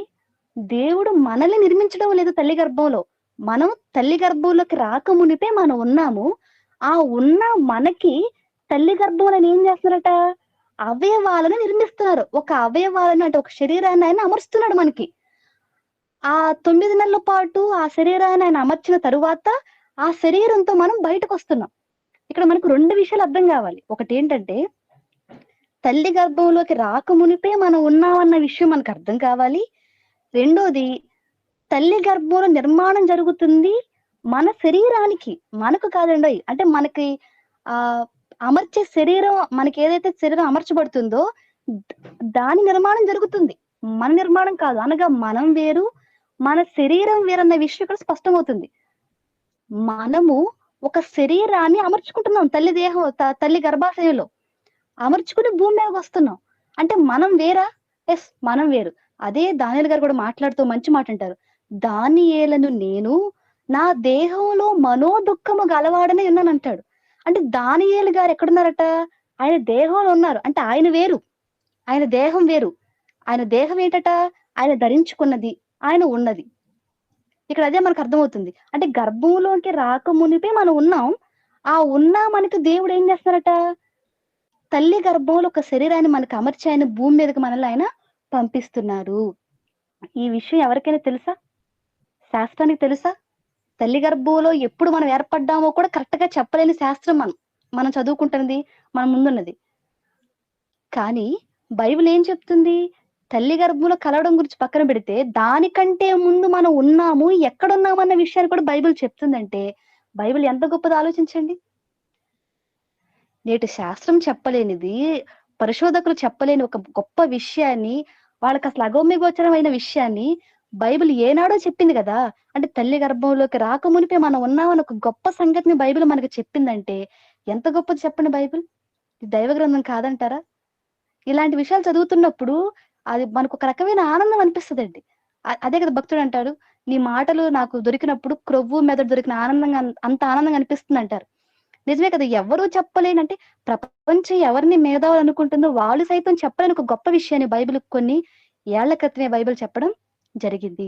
దేవుడు మనల్ని నిర్మించడం లేదు తల్లి గర్భంలో. మనం తల్లి గర్భంలోకి రాక మునిపే మనం ఉన్నాము. ఆ ఉన్న మనకి తల్లి గర్భంలో ఏం చేస్తున్నారట? అవయవాలను నిర్మిస్తున్నారు. ఒక అవయవాలను అంటే ఒక శరీరాన్ని ఆయన అమర్చుతున్నాడు మనకి. ఆ 9 నెలల పాటు ఆ శరీరాన్ని ఆయన అమర్చిన తరువాత ఆ శరీరంతో మనం బయటకు వస్తున్నాం. ఇక్కడ మనకు 2 విషయాలు అర్థం కావాలి. ఒకటి ఏంటంటే, తల్లి గర్భంలోకి రాక మునిపే మనం ఉన్నామన్న విషయం మనకు అర్థం కావాలి. రెండోది, తల్లి గర్భంలో నిర్మాణం జరుగుతుంది మన శరీరానికి, మనకు కాదండి. అంటే మనకి అమర్చే శరీరం, మనకి ఏదైతే శరీరం అమర్చబడుతుందో దాని నిర్మాణం జరుగుతుంది, మన నిర్మాణం కాదు. అనగా మనం వేరు, మన శరీరం వేరన్న విషయం ఇక్కడ స్పష్టమవుతుంది. మనము ఒక శరీరాన్ని అమర్చుకుంటున్నాం తల్లి దేహం, తల్లి గర్భాశయంలో అమర్చుకుని భూమి మీదకి వస్తున్నాం. అంటే మనం వేరా? ఎస్, మనం వేరు. అదే దానియేలు గారు కూడా మాట్లాడుతూ మంచి మాట అంటారు, దానియేలను నేను నా దేహంలో మనోదుఃఖము గలవాడనే ఉన్నాను అంటాడు. అంటే దానియేలు గారు ఎక్కడున్నారట? ఆయన దేహంలో ఉన్నారు. అంటే ఆయన వేరు, ఆయన దేహం వేరు. ఆయన దేహం ఏంటట? ఆయన ధరించుకున్నది, ఆయన ఉన్నది. ఇక్కడ అదే మనకు అర్థమవుతుంది. అంటే గర్భంలోకి రాక మునిపే మనం ఉన్నాం. ఆ ఉన్నా మనకి దేవుడు ఏం చేస్తున్నారట? తల్లి గర్భంలో ఒక శరీరాన్ని మనకు అమర్చి ఆయన భూమి మీదకి మనల్ని ఆయన పంపిస్తున్నారు. ఈ విషయం ఎవరికైనా తెలుసా? శాస్త్రానికి తెలుసా? తల్లి గర్భంలో ఎప్పుడు మనం ఏర్పడ్డామో కూడా కరెక్ట్ గా చెప్పలేని శాస్త్రం మనం చదువుకుంటున్నది, మన ముందున్నది. కానీ బైబిల్ ఏం చెప్తుంది? తల్లి గర్భంలో కలవడం గురించి పక్కన పెడితే దానికంటే ముందు మనం ఉన్నాము, ఎక్కడున్నామన్న విషయాన్ని కూడా బైబిల్ చెప్తుందంటే బైబిల్ ఎంత గొప్పదో ఆలోచించండి. నేటి శాస్త్రం చెప్పలేనిది, పరిశోధకులు చెప్పలేని ఒక గొప్ప విషయాన్ని, వాళ్ళకి అసలు అగమ్యగోచరమైన విషయాన్ని బైబిల్ ఏనాడో చెప్పింది కదా. అంటే తల్లి గర్భంలోకి రాకమునిపే మనం ఉన్నామని ఒక గొప్ప సంగతిని బైబిల్ మనకి చెప్పిందంటే ఎంత గొప్పది చెప్పండి. బైబిల్ దైవ గ్రంథం కాదంటారా? ఇలాంటి విషయాలు చదువుతున్నప్పుడు అది మనకు ఒక రకమైన ఆనందం అనిపిస్తుందండి. అదే కదా భక్తుడు అంటాడు, నీ మాటలు నాకు దొరికినప్పుడు క్రొవ్వు మెదడు దొరికిన ఆనందంగా అంత ఆనందంగా అనిపిస్తుంది అంటారు. నిజమే కదా. ఎవరు చెప్పలేనంటే ప్రపంచం ఎవరిని మేధావులు అనుకుంటుందో వాళ్ళు సైతం చెప్పలేని ఒక గొప్ప విషయాన్ని బైబిల్ కొన్ని ఏళ్ల క్రితమే బైబిల్ చెప్పడం జరిగింది.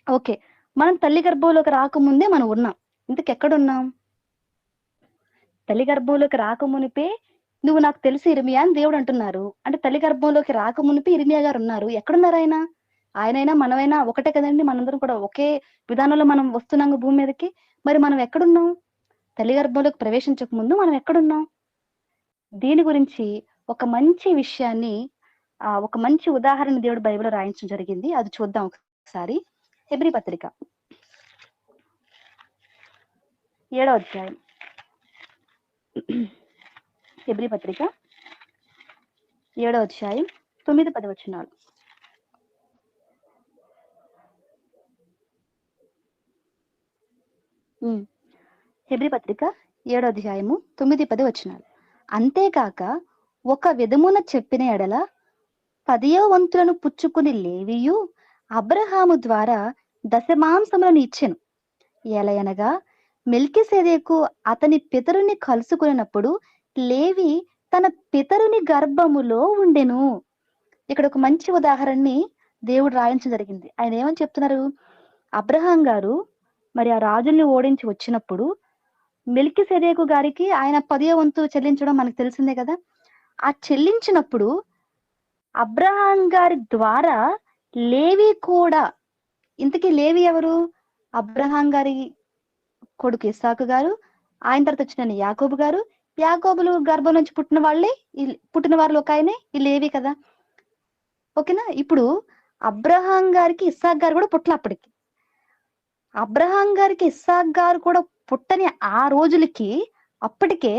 ఓకే, మనం తల్లి గర్భంలోకి రాకముందే మనం ఉన్నాం. ఇంతకెక్కడున్నాం? తల్లి గర్భంలోకి రాకమునిపే నువ్వు నాకు తెలిసి ఇర్మియా అని దేవుడు అంటున్నారు. అంటే తల్లి గర్భంలోకి రాకమునిపే ఇర్మియా గారు ఉన్నారు. ఎక్కడున్నారు ఆయన? ఆయనైనా మనమైనా ఒకటే కదండి. మనందరం కూడా ఒకే విధానంలో మనం వస్తున్నాము భూమి మీదకి. మరి మనం ఎక్కడున్నాం? తల్లి గర్భంలోకి ప్రవేశించక ముందు మనం ఎక్కడున్నాం? దీని గురించి ఒక మంచి విషయాన్ని, ఒక మంచి ఉదాహరణ దేవుడు బైబిల్లో రాయించడం జరిగింది. అది చూద్దాం ఒకసారి. హెబ్రీ పత్రిక 7వ అధ్యాయం. హెబ్రీ పత్రిక 7వ అధ్యాయం 9-10 వచనాలు. హెబ్రీ పత్రిక 7వ అధ్యాయము 9-10 వచనాలు. అంతేకాక ఒక విధమున చెప్పిన ఎడల 10వ వంతులను పుచ్చుకుని లేవియు అబ్రహాము ద్వారా దశమాంసములను ఇచ్చెను. ఎలయనగా మెల్కీసెదెకు అతని పితరుని కలుసుకున్నప్పుడు లేవి తన పితరుని గర్భములో ఉండెను. ఇక్కడ ఒక మంచి ఉదాహరణని దేవుడు రాయించడం జరిగింది. ఆయన ఏమని చెప్తున్నారు? అబ్రహాం గారు మరి ఆ రాజుల్ని ఓడించి వచ్చినప్పుడు మెల్కీసెదెకు గారికి ఆయన 10వ వంతు చెల్లించడం మనకు తెలిసిందే కదా. ఆ చెల్లించినప్పుడు అబ్రహాం గారి ద్వారా లేవి కూడా, ఇంతకీ లేవి ఎవరు? అబ్రహాం గారి కొడుకు ఇస్సాకు గారు, ఆయన తర్వాత వచ్చిన యాకోబు గారు, యాకోబులు గర్భం నుంచి పుట్టిన వారిలో ఒక ఆయనే ఈ లేవి కదా. ఓకేనా? ఇప్పుడు అబ్రహాం గారికి ఇస్సాకు గారు కూడా పుట్టల అప్పటికి. అబ్రహాం గారికి ఇస్సాక్ గారు కూడా పుట్టని ఆ రోజులకి అప్పటికే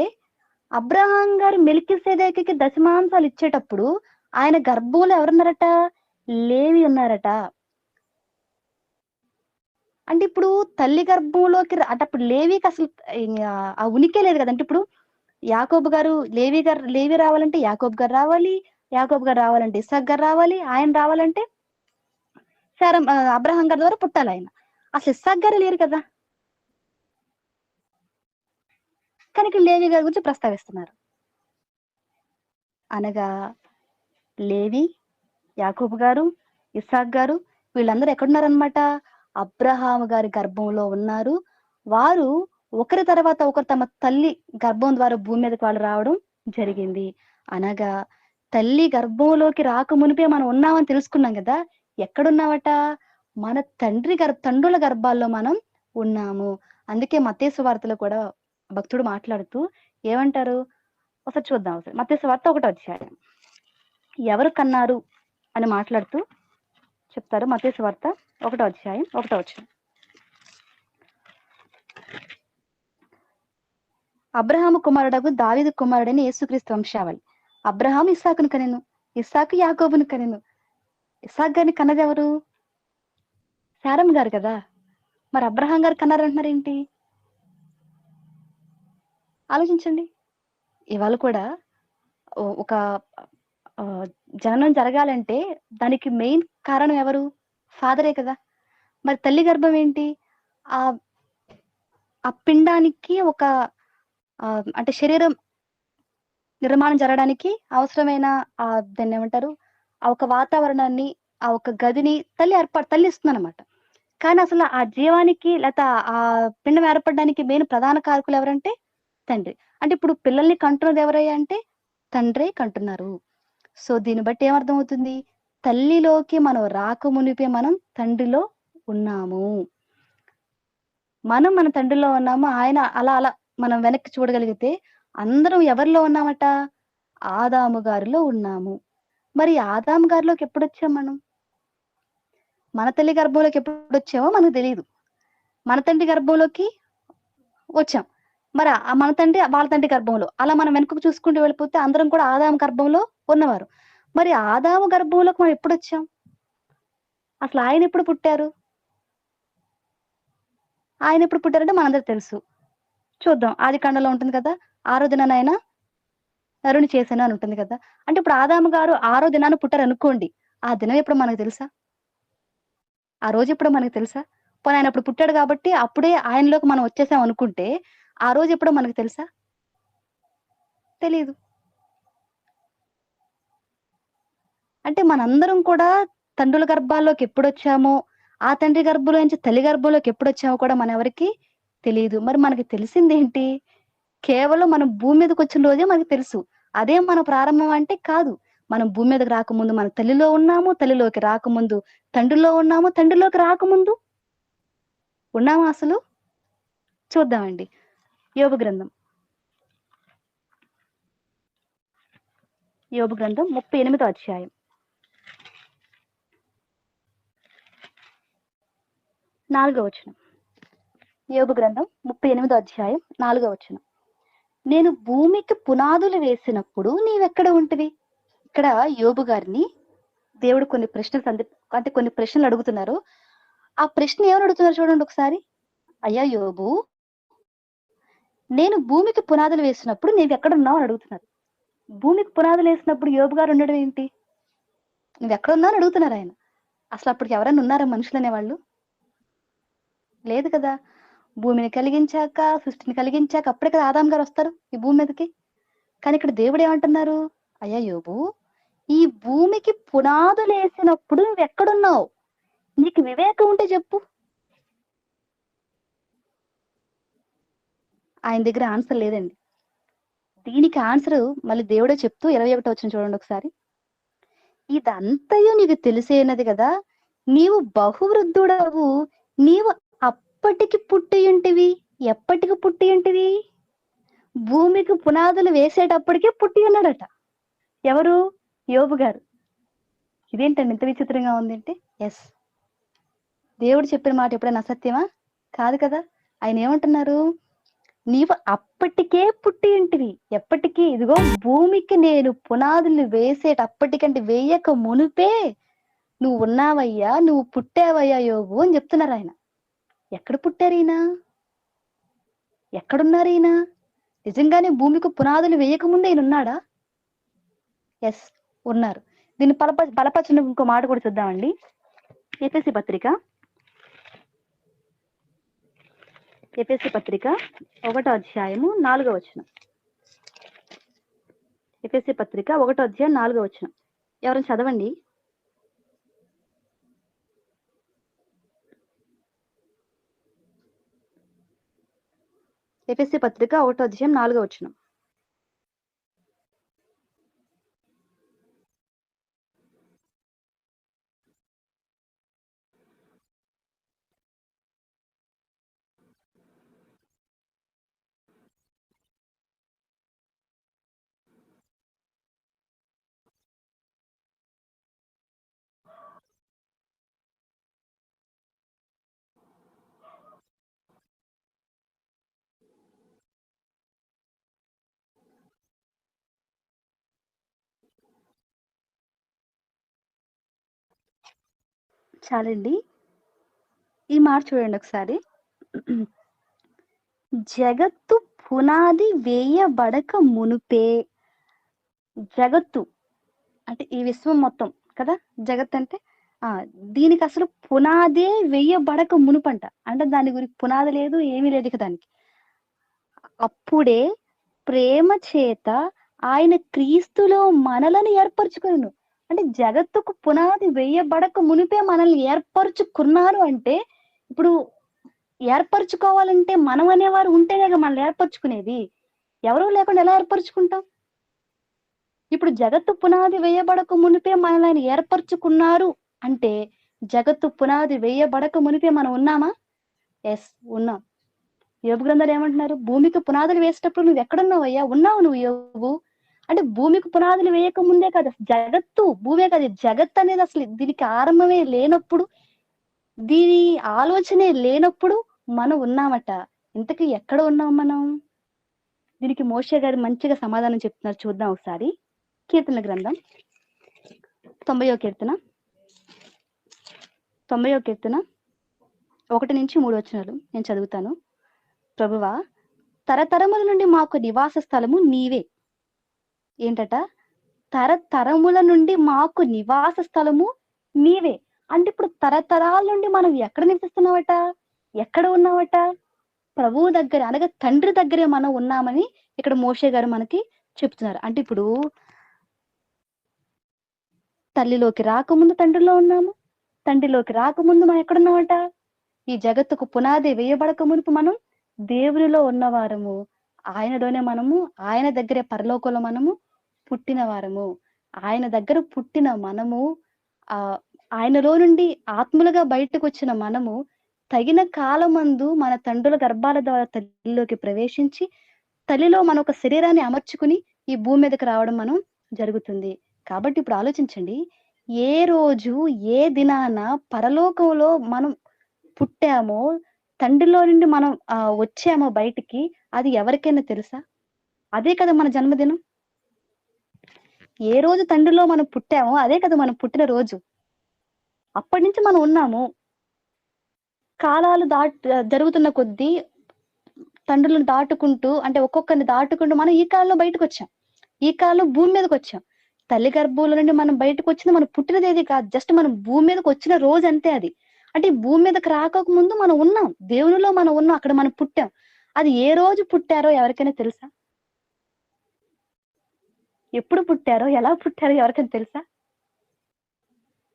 అబ్రహాం గారు మెల్కీసెదెకుకి దశమాంశాలు ఇచ్చేటప్పుడు ఆయన గర్భంలో ఎవరున్నారట? లేవి ఉన్నారట. అంటే ఇప్పుడు తల్లి గర్భంలోకి అంటే అప్పుడు లేవికి అసలు ఆ ఉనికే లేదు కదా. అంటే ఇప్పుడు యాకోబు గారు లేవి రావాలంటే యాకోబు గారు రావాలి. యాకోబు గారు రావాలంటే ఇస్సాక్ గారు రావాలి. ఆయన రావాలంటే అబ్రహాం గారి ద్వారా పుట్టాలి ఆయన. అసలు ఇస్సాక్ గారు లేరు కదా. కానీ ఇక్కడ లేవి గారి గురించి ప్రస్తావిస్తున్నారు. అనగా లేవి, యాకోబు గారు, ఇస్సాక్ గారు వీళ్ళందరూ ఎక్కడున్నారనమాట? అబ్రహాము గారి గర్భంలో ఉన్నారు. వారు ఒకరి తర్వాత ఒకరు తమ తల్లి గర్భం ద్వారా భూమి మీదకి వాళ్ళు రావడం జరిగింది. అనగా తల్లి గర్భంలోకి రాక మునిపే మనం ఉన్నామని తెలుసుకున్నాం కదా. ఎక్కడున్నామట? మన తండ్రుల గర్భాల్లో మనం ఉన్నాము. అందుకే మత్తయి సువార్తలో కూడా భక్తుడు మాట్లాడుతూ ఏమంటారు? ఒకసారి చూద్దాం. మత్తయి సువార్త 1వ అధ్యాయం. ఎవరు కన్నారు అని మాట్లాడుతూ చెప్తారు. మత్తయి సువార్త 1వ అధ్యాయం 1వ వచనం. అబ్రహాము కుమారుడగు దావీదు కుమారుడని యేసుక్రీస్తు వంశావళి. అబ్రహాము ఇస్సాకును కనెను, ఇస్సాకు యాకోబును కనెను. ఇస్సాక్ గారిని కన్నది ఎవరు? శారమ్మ గారు కదా. మరి అబ్రహాం గారు కన్నారంటున్నారు ఏంటి? ఆలోచించండి. ఇవాళ కూడా ఒక జననం జరగాలంటే దానికి మెయిన్ కారణం ఎవరు? ఫాదరే కదా. మరి తల్లి గర్భం ఏంటి? ఆ పిండానికి ఒక అంటే శరీరం నిర్మాణం జరగడానికి అవసరమైన దాన్ని ఏమంటారు? ఆ ఒక వాతావరణాన్ని, ఆ ఒక గదిని తల్లి ఇస్తుందన్నమాట. కానీ అసలు ఆ జీవానికి లేకపోతే ఆ పిండం ఏర్పడడానికి మెయిన్ ప్రధాన కారకులు ఎవరంటే తండ్రి. అంటే ఇప్పుడు పిల్లల్ని కంటున్నది ఎవరయ్యా అంటే తండ్రే కంటున్నారు. సో దీన్ని బట్టి ఏమర్థమవుతుంది? తల్లిలోకి మనం రాకమునిపే మనం తండ్రిలో ఉన్నాము. మనం మన తండ్రిలో ఉన్నాము. ఆయన అలా అలా మనం వెనక్కి చూడగలిగితే అందరం ఎవరిలో ఉన్నామట? ఆదాము గారిలో ఉన్నాము. మరి ఆదాము గారిలోకి ఎప్పుడొచ్చాం మనం? మన తల్లి గర్భంలోకి ఎప్పుడొచ్చామో మనకు తెలీదు. మన తండ్రి గర్భంలోకి వచ్చాం. మరి మన తండ్రి వాళ్ళ తండ్రి గర్భంలో. అలా మనం వెనకకు చూసుకుంటూ వెళ్ళిపోతే అందరం కూడా ఆదాము గర్భంలో ఉన్నవారు. మరి ఆదాము గర్భంలోకి మనం ఎప్పుడొచ్చాం? అసలు ఆయన ఎప్పుడు పుట్టారు? ఆయన ఎప్పుడు పుట్టారంటే మనందరికి తెలుసు. చూద్దాం. ఆదికాండంలో ఉంటుంది కదా. 6వ దినాన ఆయన నరుని చేశాను అని ఉంటుంది కదా. అంటే ఇప్పుడు ఆదాము గారు 6వ దినాన పుట్టారనుకోండి. ఆ దినం ఎప్పుడో మనకు తెలుసా? ఆ రోజు ఎప్పుడో మనకు తెలుసా? పోనీ ఆయన అప్పుడు పుట్టాడు కాబట్టి అప్పుడే ఆయనలోకి మనం వచ్చేసాం అనుకుంటే, ఆ రోజు ఎప్పుడో మనకు తెలుసా? తెలీదు. అంటే మనందరం కూడా తండ్రుల గర్భాల్లోకి ఎప్పుడొచ్చామో, ఆ తండ్రి గర్భంలో నుంచి తల్లి గర్భంలోకి ఎప్పుడొచ్చామో కూడా మనెవరికీ తెలీదు. మరి మనకి తెలిసిందేంటి? కేవలం మనం భూమి మీదకొచ్చిన రోజే మనకు తెలుసు. అదే మన ప్రారంభం అంటే కాదు. మనం భూమి మీదకి రాకముందు మన తల్లిలో ఉన్నాము. తల్లిలోకి రాకముందు తండ్రిలో ఉన్నాము. తండ్రిలోకి రాకముందు ఉన్నామా అసలు? చూద్దామండి. యోబు గ్రంథం. యోబు గ్రంథం 38వ అధ్యాయం. 4వ వచనం. యోబు గ్రంథం 38వ అధ్యాయం 4వ వచనం. నేను భూమికి పునాదులు వేసినప్పుడు నీవెక్కడ ఉంటివి? ఇక్కడ యోబు గారిని దేవుడు కొన్ని ప్రశ్నలు అడుగుతున్నారు. ఆ ప్రశ్న ఎవరు అడుగుతున్నారు చూడండి ఒకసారి. అయ్యా యోబు, నేను భూమికి పునాదులు వేసినప్పుడు నీవెక్కడున్నావు అని అడుగుతున్నారు. భూమికి పునాదులు వేసినప్పుడు యోబు గారు ఉండడం ఏంటి? నువ్వెక్కడున్నావు అని అడుగుతున్నారు ఆయన. అసలు అప్పటికి ఎవరైనా ఉన్నారా మనుషులు అనేవాళ్ళు? లేదు కదా. భూమిని కలిగించాక, సృష్టిని కలిగించాక అప్పుడే కదా ఆదాము గారు వస్తారు ఈ భూమి మీదకి. కానీ ఇక్కడ దేవుడు ఏమంటున్నారు? అయ్యా యోబు, ఈ భూమికి పునాదులు వేసినప్పుడు నువ్వెక్కడున్నావు? నీకు వివేకం ఉంటే చెప్పు. ఆయన దగ్గర ఆన్సర్ లేదండి. దీనికి ఆన్సర్ మళ్ళీ దేవుడే చెప్తూ 21వ వచనం చూడండి ఒకసారి. ఇదంతయు నీకు తెలిసేనది కదా, నీవు బహువృద్ధుడవు, నీవు అప్పటికి పుట్టియుంటివి. ఎప్పటికి పుట్టియుంటివి? భూమికి పునాదులు వేసేటప్పటికే పుట్టి ఉన్నాడట. ఎవరు? యోబు గారు. ఇదేంటండి ఇంత విచిత్రంగా ఉంది అంటే, ఎస్, దేవుడు చెప్పిన మాట ఎప్పుడైనా అసత్యమా? కాదు కదా! ఆయనేమంటున్నారు? నీవు అప్పటికే పుట్టి ఇంటివి. ఎప్పటికి ఇదిగో భూమికి నేను పునాదులు వేసేటప్పటికంటే వేయక మునుపే నువ్వున్నావయ్యా, నువ్వు పుట్టావయ్యా యోబు అని చెప్తున్నారాయన. ఎక్కడ పుట్టారీయన? ఎక్కడున్నారీయన? నిజంగానే భూమికి పునాదులు వేయకముందే ఈయనున్నాడా? యెస్. ఉన్నారు. దీన్ని బలపరచడానికి ఇంకో మాట కూడా చూద్దామండి. ఎఫెసీ పత్రిక 1వ అధ్యాయము 4వ వచనం. ఎఫెసీ పత్రిక 1వ అధ్యాయం 4వ వచనం. ఎవరైనా చదవండి. ఎఫెసీ పత్రిక 1వ అధ్యాయం 4వ వచనం. చాలండి. ఈ మాట చూడండి ఒకసారి. జగత్తు పునాది వేయబడక మునుపే, జగత్తు అంటే ఈ విశ్వం మొత్తం కదా, జగత్ అంటే దీనికి అసలు పునాదే వేయబడక మునుపంట. అంటే దాని గురించి పునాది లేదు, ఏమీ లేదు ఇక దానికి. అప్పుడే ప్రేమ చేత ఆయన క్రీస్తులో మనలను ఏర్పరచుకును. అంటే జగత్తుకు పునాది వేయబడక మునిపే మనల్ని ఏర్పరచుకున్నారు. అంటే ఇప్పుడు ఏర్పరచుకోవాలంటే మనం అనేవారు ఉంటేనే మనల్ని ఏర్పరచుకునేది. ఎవరూ లేకుండా ఎలా ఏర్పరచుకుంటాం? ఇప్పుడు జగత్తు పునాది వేయబడక మునిపే మనల్ని ఏర్పరచుకున్నారు అంటే జగత్తు పునాది వేయబడక మునిపే మనం ఉన్నామా? ఎస్, ఉన్నాం. యోబు గ్రంథాలు ఏమంటున్నారు? భూమికి పునాదులు వేసేటప్పుడు నువ్వు ఎక్కడున్నావయ్యా? ఉన్నావు నువ్వు యోబు. అంటే భూమికి పునాదులు వేయక ముందే కదా జగత్తు, భూమే కదా జగత్ అనేది అసలు దీనికి ఆరంభమే లేనప్పుడు, దీని ఆలోచనే లేనప్పుడు మనం ఉన్నామట. ఇంతకీ ఎక్కడ ఉన్నాం మనం? దీనికి మోషే గారు మంచిగా సమాధానం చెప్తున్నారు, చూద్దాం ఒకసారి. కీర్తన గ్రంథం 90వ కీర్తన 1 నుంచి 3 వచనాలు నేను చదువుతాను. ప్రభువా, తరతరముల నుండి మాకు నివాస స్థలము నీవే. ఏంటట? తరతరముల నుండి మాకు నివాస స్థలము నీవే. అంటే ఇప్పుడు తరతరాల నుండి మనం ఎక్కడ నివసిస్తున్నామట? ఎక్కడ ఉన్నామట? ప్రభువు దగ్గర, అనగా తండ్రి దగ్గరే మనం ఉన్నామని ఇక్కడ మోషే గారు మనకి చెప్తున్నారు. అంటే ఇప్పుడు తల్లిలోకి రాకముందు తండ్రిలో ఉన్నాము, తండ్రిలోకి రాకముందు మనం ఎక్కడున్నామట? ఈ జగత్తుకు పునాది వేయబడక మునుపు మనం దేవునిలో ఉన్నవారము, ఆయనలోనే మనము, ఆయన దగ్గరే పరలోకంలో మనము పుట్టిన వారము. ఆయన దగ్గర పుట్టిన మనము, ఆయనలో నుండి ఆత్మలుగా బయటకు వచ్చిన మనము తగిన కాలమందు మన తండ్రుల గర్భాల ద్వారా తల్లిలోకి ప్రవేశించి తల్లిలో మన ఒక శరీరాన్ని అమర్చుకుని ఈ భూమి మీదకి రావడం మనం జరుగుతుంది. కాబట్టి ఇప్పుడు ఆలోచించండి, ఏ రోజు ఏ దినాన పరలోకంలో మనం పుట్టామో, తండ్రిలో నుండి మనం వచ్చామో బయటికి, అది ఎవరికైనా తెలుసా? అదే కదా మన జన్మదినం. ఏ రోజు తండ్రిలో మనం పుట్టామో అదే కదా మనం పుట్టిన రోజు. అప్పటి నుంచి మనం ఉన్నాము. కాలాలు జరుగుతున్న కొద్దీ తండ్రులను దాటుకుంటూ, అంటే ఒక్కొక్కరిని దాటుకుంటూ మనం ఈ కాలంలో బయటకు వచ్చాం, ఈ కాలంలో భూమి మీదకి వచ్చాం. తల్లి గర్భంలో నుండి మనం బయటకు వచ్చింది మనం పుట్టినది ఏది కాదు, జస్ట్ మనం భూమి మీదకి వచ్చిన రోజు అంతే అది. అంటే భూమి మీదకి రాకక ముందు మనం ఉన్నాం, దేవునిలో మనం ఉన్నాం, అక్కడ మనం పుట్టాం. అది ఏ రోజు పుట్టారో ఎవరికైనా తెలుసా? ఎప్పుడు పుట్టారో, ఎలా పుట్టారో ఎవరికైనా తెలుసా?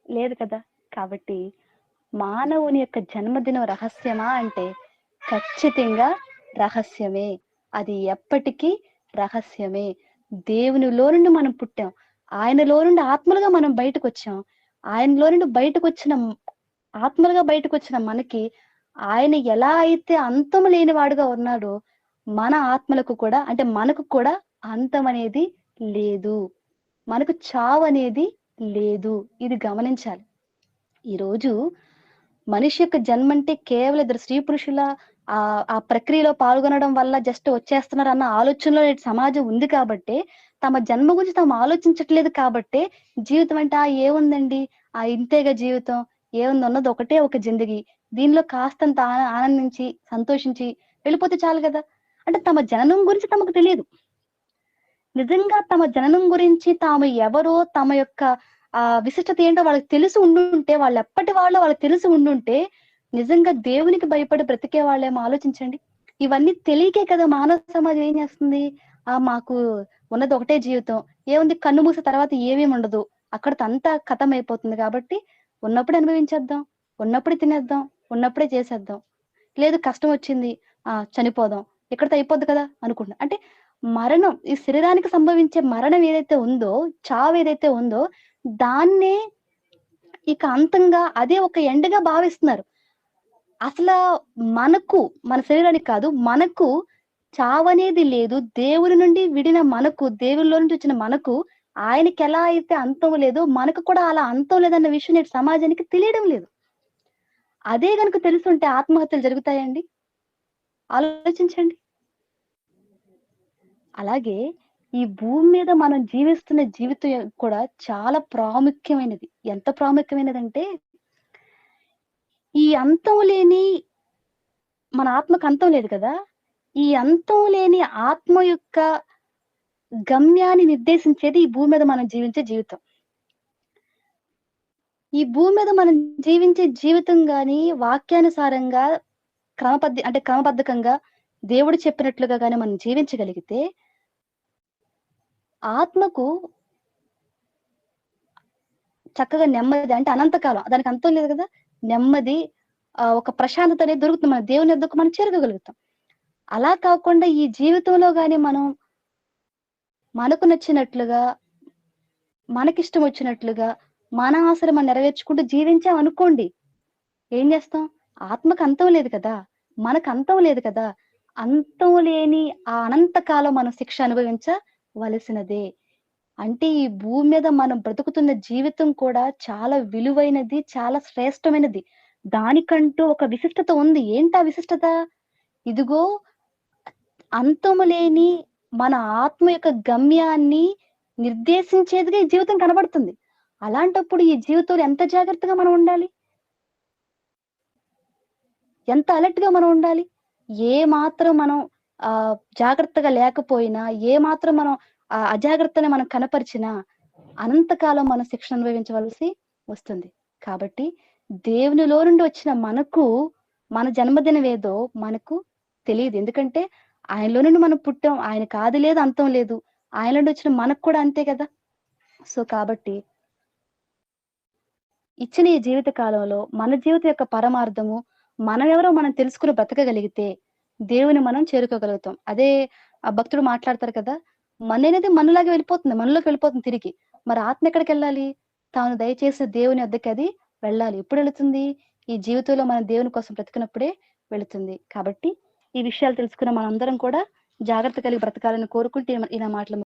లేదు కదా. కాబట్టి మానవుని యొక్క జన్మదినం రహస్యమా అంటే ఖచ్చితంగా రహస్యమే. అది ఎప్పటికీ రహస్యమే. దేవునిలో నుండి మనం పుట్టాం, ఆయనలో నుండి ఆత్మలుగా మనం బయటకు వచ్చాం. ఆయనలో నుండి ఆత్మలుగా బయటకు వచ్చిన మనకి ఆయన ఎలా అయితే అంతం లేని వాడుగా ఉన్నాడో, మన ఆత్మలకు కూడా, అంటే మనకు కూడా అంతం అనేది లేదు, మనకు చావు అనేది లేదు. ఇది గమనించాలి. ఈరోజు మనిషి యొక్క జన్మంటే కేవలం ఇద్దరు స్త్రీ పురుషుల ఆ ప్రక్రియలో పాల్గొనడం వల్ల జస్ట్ వచ్చేస్తున్నారన్న ఆలోచనలో నేటి సమాజం ఉంది కాబట్టే, తమ జన్మ గురించి తాము ఆలోచించట్లేదు కాబట్టే, జీవితం అంటే ఏముందండి, ఇంతేగా జీవితం. ఏముంది ఉన్నది ఒకటే ఒక జిందగీ. దీనిలో కాస్తంత ఆనందించి, సంతోషించి వెళ్ళిపోతే చాలు గదా! అంటే తమ జననం గురించి తమకు తెలీదు. నిజంగా తమ జననం గురించి తాము ఎవరో, తమ యొక్క విశిష్టత ఏంటో వాళ్ళకి తెలిసి ఉండుంటే, వాళ్ళెప్పటి వాళ్ళో వాళ్ళకి తెలిసి ఉండుంటే, నిజంగా దేవునికి భయపడి బ్రతికే వాళ్ళేమో ఆలోచించండి. ఇవన్నీ తెలియకే కదా మానవ సమాజం ఏం చేస్తుంది, మాకు ఉన్నది ఒకటే జీవితం. ఏముంది కన్ను మూసిన తర్వాత ఏమేమి ఉండదు. అక్కడితో అంతా ఖతమైపోతుంది కాబట్టి, ఉన్నప్పుడు అనుభవించేద్దాం. ఉన్నప్పుడు తినేద్దాం. ఉన్నప్పుడే చేసేద్దాం. లేదు కష్టమొచ్చింది. చనిపోదాం. ఇక్కడితో అయిపోద్ది కదా! అనుకుంటున్నా. అంటే మరణం ఈ శరీరానికి సంభవించే మరణం ఏదైతే ఉందో, చావేదైతే ఉందో దాన్నే ఇక అంతంగా అదే ఒక ఎండ్‌గా భావిస్తున్నారు. అసలా మనకు మన శరీరానికి కాదు, మనకు చావనేది లేదు. దేవుని నుండి విడిన మనకు, దేవునిలో నుంచి వచ్చిన మనకు, ఆయనకెలా అయితే అంతం లేదో, మనకు కూడా అలా అంతం లేదన్న విషయం నేటి సమాజానికి తెలియడం లేదు. అదే గనుక తెలిసుంటే ఆత్మహత్యలు జరుగుతాయండి? ఆలోచించండి. అలాగే ఈ భూమి మీద మనం జీవిస్తున్న జీవితం కూడా చాలా ప్రాముఖ్యమైనది. ఎంత ప్రాముఖ్యమైనదంటే, ఈ అంతం లేని మన ఆత్మకు అంతం లేదు కదా! ఈ అంతం లేని ఆత్మ యొక్క గమ్యాన్ని నిర్దేశించేది ఈ భూమి మీద మనం జీవించే జీవితం. ఈ భూమి మీద మనం జీవించే జీవితం గాని, వాక్యానుసారంగా అంటే క్రమబద్ధకంగా దేవుడు చెప్పినట్లుగా గాని మనం జీవించగలిగితే, ఆత్మకు చక్కగా నెమ్మది అంటే అనంతకాలం. దానికి అంతం లేదు గదా! నెమ్మది ఒక ప్రశాంతత అనేది దొరుకుతుంది. మన దేవుని యొద్దకు మనం చేరుకోగలుగుతాం. అలా కాకుండా ఈ జీవితంలో గాని మనం మనకు నచ్చినట్లుగా, మనకిష్టం వచ్చినట్లుగా, మన ఆశలు మనం నెరవేర్చుకుంటూ జీవించామనుకోండి. ఏం జేస్తాం? ఆత్మకు అంతం లేదు కదా! మనకు అంతం లేదు కదా! అంతం లేని ఆ అనంతకాలం మనం శిక్ష అనుభవించవలసినదే. అంటే ఈ భూమి మీద మనం బ్రతుకుతున్న జీవితం కూడా చాలా విలువైనది, చాలా శ్రేష్టమైనది. దానికంటూ ఒక విశిష్టత ఉంది. ఏంటా విశిష్టత? ఇదిగో అంతము లేని మన ఆత్మ యొక్క గమ్యాన్ని నిర్దేశించేదిగా ఈ జీవితం కనబడుతుంది. అలాంటప్పుడు ఈ జీవితంలో ఎంత జాగ్రత్తగా మనం ఉండాలి? ఎంత అలర్ట్‌గా మనం ఉండాలి? ఏ మాత్రం మనం జాగ్రత్తగా లేకపోయినా, ఏ మాత్రం మనం అజాగ్రత్తని మనం కనపరిచినా, అనంతకాలం మనం శిక్ష అనుభవించవలసి వస్తుంది. కాబట్టి దేవునిలో నుండి వచ్చిన మనకు, మన జన్మదినం ఏదో మనకు తెలీదు. ఎందుకంటే ఆయనలో నుండి మనం పుట్టాం. ఆయనకి ఆది లేదు, అంతం లేదు. ఆయన నుండి వచ్చిన మనకు కూడా అంతే కదా! సో, కాబట్టి ఇచ్చిన ఈ జీవిత కాలంలో మన జీవితం యొక్క పరమార్థము, మనమెవరో మనం తెలుసుకొని బ్రతకగలిగితే, దేవుని మనం చేరుకోగలుగుతాం. అదే భక్తుడు మాట్లాడతారు కదా! మననేది మనలాగే వెళ్ళిపోతుంది. మనలోకి వెళ్ళిపోతుంది తిరిగి. మరి ఆత్మ ఎక్కడికెళ్ళాలి? తాను దయచేసి దేవుని వద్దకి అది వెళ్ళాలి. ఎప్పుడెళుతుంది? ఈ జీవితంలో మనం దేవుని కోసం బ్రతికినప్పుడే వెళుతుంది. కాబట్టి ఈ విషయాలు తెలుసుకున్న మనందరం కూడా జాగ్రత్త కలిగి బ్రతకాలని కోరుకుంటూ ఇలా మాటలు